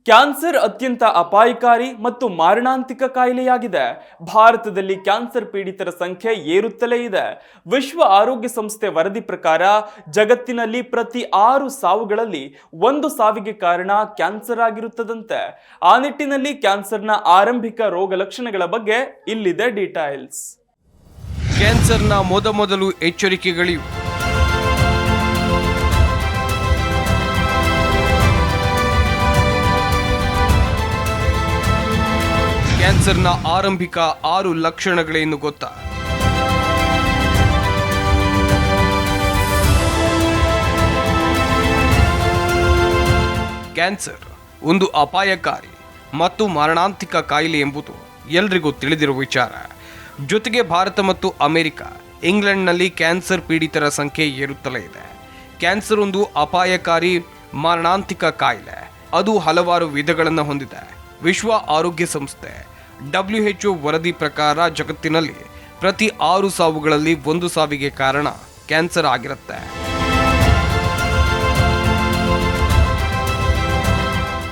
Cancer ಅತ್ಯಂತ ಅಪಾಯಕಾರಿ ಮತ್ತು ಮಾರಣಾಂತಿಕ ಕಾಯಿಲೆಯಾಗಿದೆ. ಭಾರತದಲ್ಲಿ ಕ್ಯಾನ್ಸರ್ ಪೀಡಿತರ ಸಂಖ್ಯೆ ಏರುತ್ತಲೇ ಇದೆ. ವಿಶ್ವ ಆರೋಗ್ಯ ಸಂಸ್ಥೆ ವರದಿ ಪ್ರಕಾರ ಜಗತ್ತಿನಲ್ಲಿ ಪ್ರತಿ 6 ಸಾವುಗಳಲ್ಲಿ 1 ಸಾವಿಗೆ ಕಾರಣ ಕ್ಯಾನ್ಸರ್ ಆಗಿರುತ್ತದಂತೆ. ಆ ನಿಟ್ಟಿನಲ್ಲಿ ಕ್ಯಾನ್ಸರ್ನ ಆರಂಭಿಕ ರೋಗ ಲಕ್ಷಣಗಳ ಬಗ್ಗೆ ಇಲ್ಲಿದೆ ಡೀಟೇಲ್ಸ್. ಕ್ಯಾನ್ಸರ್ನ ಮೊದಲು ಎಚ್ಚರಿಕೆಗಳಿವು. ಕ್ಯಾನ್ಸರ್ನ ಆರಂಭಿಕ 6 ಲಕ್ಷಣಗಳೇನು ಗೊತ್ತಾ? ಕ್ಯಾನ್ಸರ್ ಒಂದು ಅಪಾಯಕಾರಿ ಮತ್ತು ಮಾರಣಾಂತಿಕ ಕಾಯಿಲೆ ಎಂಬುದು ಎಲ್ರಿಗೂ ತಿಳಿದಿರುವ ವಿಚಾರ. ಜೊತೆಗೆ ಭಾರತ ಮತ್ತು ಅಮೆರಿಕ, ಇಂಗ್ಲೆಂಡ್ನಲ್ಲಿ ಕ್ಯಾನ್ಸರ್ ಪೀಡಿತರ ಸಂಖ್ಯೆ ಏರುತ್ತಲೇ ಇದೆ. ಕ್ಯಾನ್ಸರ್ ಒಂದು ಅಪಾಯಕಾರಿ ಮಾರಣಾಂತಿಕ ಕಾಯಿಲೆ. ಅದು ಹಲವಾರು ವಿಧಗಳನ್ನು ಹೊಂದಿದೆ. ವಿಶ್ವ ಆರೋಗ್ಯ ಸಂಸ್ಥೆ WHO ವರದಿ ಪ್ರಕಾರ ಜಗತ್ತಿನಲ್ಲಿ ಪ್ರತಿ 6 ಸಾವುಗಳಲ್ಲಿ 1 ಸಾವಿಗೆ ಕಾರಣ ಕ್ಯಾನ್ಸರ್ ಆಗಿರುತ್ತೆ.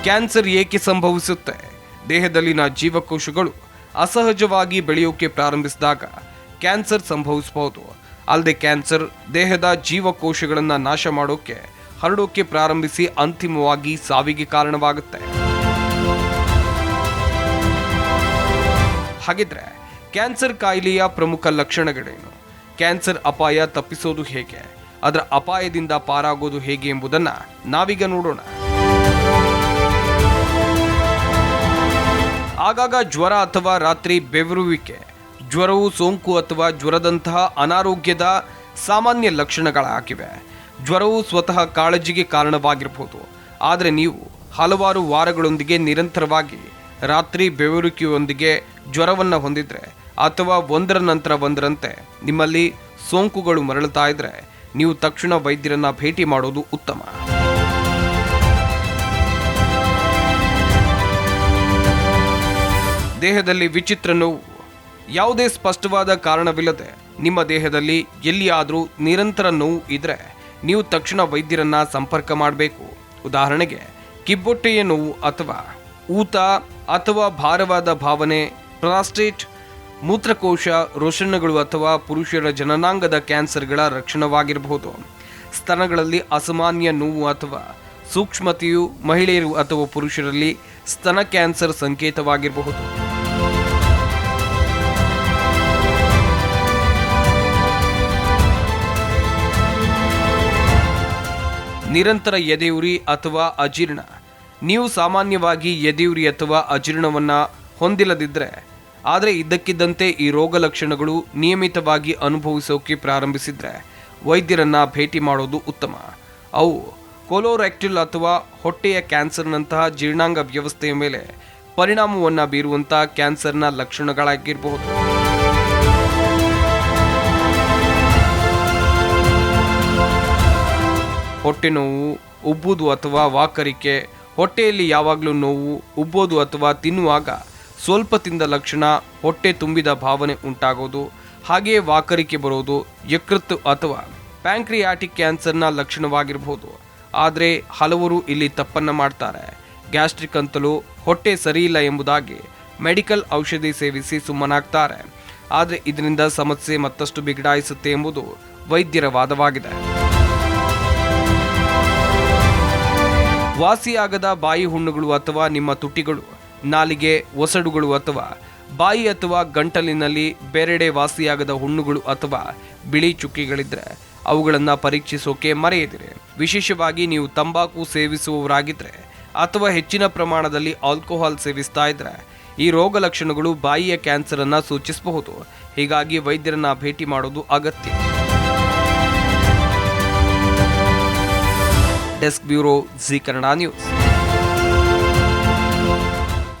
ಕ್ಯಾನ್ಸರ್ ಏಕೆ ಸಂಭವಿಸುತ್ತೆ? ದೇಹದಲ್ಲಿನ ಜೀವಕೋಶಗಳು ಅಸಹಜವಾಗಿ ಬೆಳೆಯೋಕೆ ಪ್ರಾರಂಭಿಸಿದಾಗ ಕ್ಯಾನ್ಸರ್ ಸಂಭವಿಸಬಹುದು. ಅಲ್ಲದೆ ಕ್ಯಾನ್ಸರ್ ದೇಹದ ಜೀವಕೋಶಗಳನ್ನು ನಾಶ ಮಾಡೋಕೆ ಹರಡೋಕೆ ಪ್ರಾರಂಭಿಸಿ ಅಂತಿಮವಾಗಿ ಸಾವಿಗೆ ಕಾರಣವಾಗುತ್ತೆ. ಹಾಗಿದ್ರೆ ಕ್ಯಾನ್ಸರ್ ಕಾಯಿಲೆಯ ಪ್ರಮುಖ ಲಕ್ಷಣಗಳೇನು? ಕ್ಯಾನ್ಸರ್ ಅಪಾಯ ತಪ್ಪಿಸೋದು ಹೇಗೆ? ಅದರ ಅಪಾಯದಿಂದ ಪಾರಾಗೋದು ಹೇಗೆ ಎಂಬುದನ್ನು ನಾವೀಗ ನೋಡೋಣ. ಆಗಾಗ ಜ್ವರ ಅಥವಾ ರಾತ್ರಿ ಬೆವರುವಿಕೆ. ಜ್ವರವು ಸೋಂಕು ಅಥವಾ ಜ್ವರದಂತಹ ಅನಾರೋಗ್ಯದ ಸಾಮಾನ್ಯ ಲಕ್ಷಣಗಳಾಗಿವೆ. ಜ್ವರವು ಸ್ವತಃ ಕಾಳಜಿಗೆ ಕಾರಣವಾಗಿರಬಹುದು. ಆದರೆ ನೀವು ಹಲವಾರು ವಾರಗಳೊಂದಿಗೆ ನಿರಂತರವಾಗಿ ರಾತ್ರಿ ಬೆವರುವಿಕೆಯೊಂದಿಗೆ ಜ್ವರವನ್ನು ಹೊಂದಿದ್ರೆ ಅಥವಾ ಒಂದರ ನಂತರ ಒಂದರಂತೆ ನಿಮ್ಮಲ್ಲಿ ಸೋಂಕುಗಳು ಮರಳುತ್ತಾ ಇದ್ರೆ ನೀವು ತಕ್ಷಣ ವೈದ್ಯರನ್ನ ಭೇಟಿ ಮಾಡೋದು ಉತ್ತಮ. ದೇಹದಲ್ಲಿ ವಿಚಿತ್ರ ನೋವು. ಯಾವುದೇ ಸ್ಪಷ್ಟವಾದ ಕಾರಣವಿಲ್ಲದೆ ನಿಮ್ಮ ದೇಹದಲ್ಲಿ ಎಲ್ಲಿಯಾದರೂ ನಿರಂತರ ನೋವು ಇದ್ರೆ ನೀವು ತಕ್ಷಣ ವೈದ್ಯರನ್ನ ಸಂಪರ್ಕ ಮಾಡಬೇಕು. ಉದಾಹರಣೆಗೆ ಕಿಬ್ಬೊಟ್ಟೆಯ ನೋವು ಅಥವಾ ಊತ ಅಥವಾ ಭಾರವಾದ ಭಾವನೆ, ಪ್ರಾಸ್ಟೇಟ್, ಮೂತ್ರಕೋಶ ರೋಷಣಗಳು ಅಥವಾ ಪುರುಷರ ಜನನಾಂಗದ ಕ್ಯಾನ್ಸರ್ಗಳ ಲಕ್ಷಣವಾಗಿರಬಹುದು. ಸ್ತನಗಳಲ್ಲಿ ಅಸಾಮಾನ್ಯ ನೋವು ಅಥವಾ ಸೂಕ್ಷ್ಮತೆಯು ಮಹಿಳೆಯರು ಅಥವಾ ಪುರುಷರಲ್ಲಿ ಸ್ತನ ಕ್ಯಾನ್ಸರ್ ಸಂಕೇತವಾಗಿರಬಹುದು. ನಿರಂತರ ಎದೆಯುರಿ ಅಥವಾ ಅಜೀರ್ಣ. ನೀವು ಸಾಮಾನ್ಯವಾಗಿ ಎದೆಯುರಿ ಅಥವಾ ಅಜೀರ್ಣವನ್ನು ಹೊಂದಿಲ್ಲದಿದ್ದರೆ, ಆದರೆ ಇದ್ದಕ್ಕಿದ್ದಂತೆ ಈ ರೋಗ ಲಕ್ಷಣಗಳು ನಿಯಮಿತವಾಗಿ ಅನುಭವಿಸೋಕೆ ಪ್ರಾರಂಭಿಸಿದರೆ ವೈದ್ಯರನ್ನ ಭೇಟಿ ಮಾಡೋದು ಉತ್ತಮ. ಅವು ಕೊಲೋರೆಕ್ಟಲ್ ಅಥವಾ ಹೊಟ್ಟೆಯ ಕ್ಯಾನ್ಸರ್ನಂತಹ ಜೀರ್ಣಾಂಗ ವ್ಯವಸ್ಥೆಯ ಮೇಲೆ ಪರಿಣಾಮವನ್ನು ಬೀರುವಂಥ ಕ್ಯಾನ್ಸರ್ನ ಲಕ್ಷಣಗಳಾಗಿರಬಹುದು. ಹೊಟ್ಟೆ ನೋವು, ಉಬ್ಬುವುದು ಅಥವಾ ವಾಕರಿಕೆ. ಹೊಟ್ಟೆಯಲ್ಲಿ ಯಾವಾಗಲೂ ನೋವು, ಉಬ್ಬೋದು ಅಥವಾ ತಿನ್ನುವಾಗ ಸ್ವಲ್ಪ ತಿಂದ ಲಕ್ಷಣ ಹೊಟ್ಟೆ ತುಂಬಿದ ಭಾವನೆ ಉಂಟಾಗೋದು, ಹಾಗೆಯೇ ವಾಕರಿಕೆ ಬರೋದು ಯಕೃತ್ ಅಥವಾ ಪ್ಯಾಂಕ್ರಿಯಾಟಿಕ್ ಕ್ಯಾನ್ಸರ್ನ ಲಕ್ಷಣವಾಗಿರಬಹುದು. ಆದರೆ ಹಲವರು ಇಲ್ಲಿ ತಪ್ಪನ್ನು ಮಾಡ್ತಾರೆ. ಗ್ಯಾಸ್ಟ್ರಿಕ್ ಅಂತಲೂ ಹೊಟ್ಟೆ ಸರಿಯಿಲ್ಲ ಎಂಬುದಾಗಿ ಮೆಡಿಕಲ್ ಔಷಧಿ ಸೇವಿಸಿ ಸುಮ್ಮನಾಗ್ತಾರೆ. ಆದರೆ ಇದರಿಂದ ಸಮಸ್ಯೆ ಮತ್ತಷ್ಟು ಬಿಗಡಾಯಿಸುತ್ತೆ ಎಂಬುದು ವೈದ್ಯರ ವಾದವಾಗಿದೆ. ವಾಸಿಯಾಗದ ಬಾಯಿ ಹುಣ್ಣುಗಳು ಅಥವಾ ನಿಮ್ಮ ತುಟಿಗಳು, ನಾಲಿಗೆ, ಒಸಡುಗಳು ಅಥವಾ ಬಾಯಿ ಅಥವಾ ಗಂಟಲಿನಲ್ಲಿ ಬೇರೆಡೆ ವಾಸಿಯಾಗದ ಹುಣ್ಣುಗಳು ಅಥವಾ ಬಿಳಿ ಚುಕ್ಕಿಗಳಿದ್ರೆ ಅವುಗಳನ್ನು ಪರೀಕ್ಷಿಸೋಕೆ ಮರೆಯದಿರಿ. ವಿಶೇಷವಾಗಿ ನೀವು ತಂಬಾಕು ಸೇವಿಸುವವರಾಗಿದ್ದರೆ ಅಥವಾ ಹೆಚ್ಚಿನ ಪ್ರಮಾಣದಲ್ಲಿ ಆಲ್ಕೋಹಾಲ್ ಸೇವಿಸ್ತಾ ಇದ್ರೆ ಈ ರೋಗ ಲಕ್ಷಣಗಳು ಬಾಯಿಯ ಕ್ಯಾನ್ಸರ್ ಅನ್ನು ಸೂಚಿಸಬಹುದು. ಹೀಗಾಗಿ ವೈದ್ಯರನ್ನ ಭೇಟಿ ಮಾಡೋದು ಅಗತ್ಯ. Desk bureau, G Kannada news.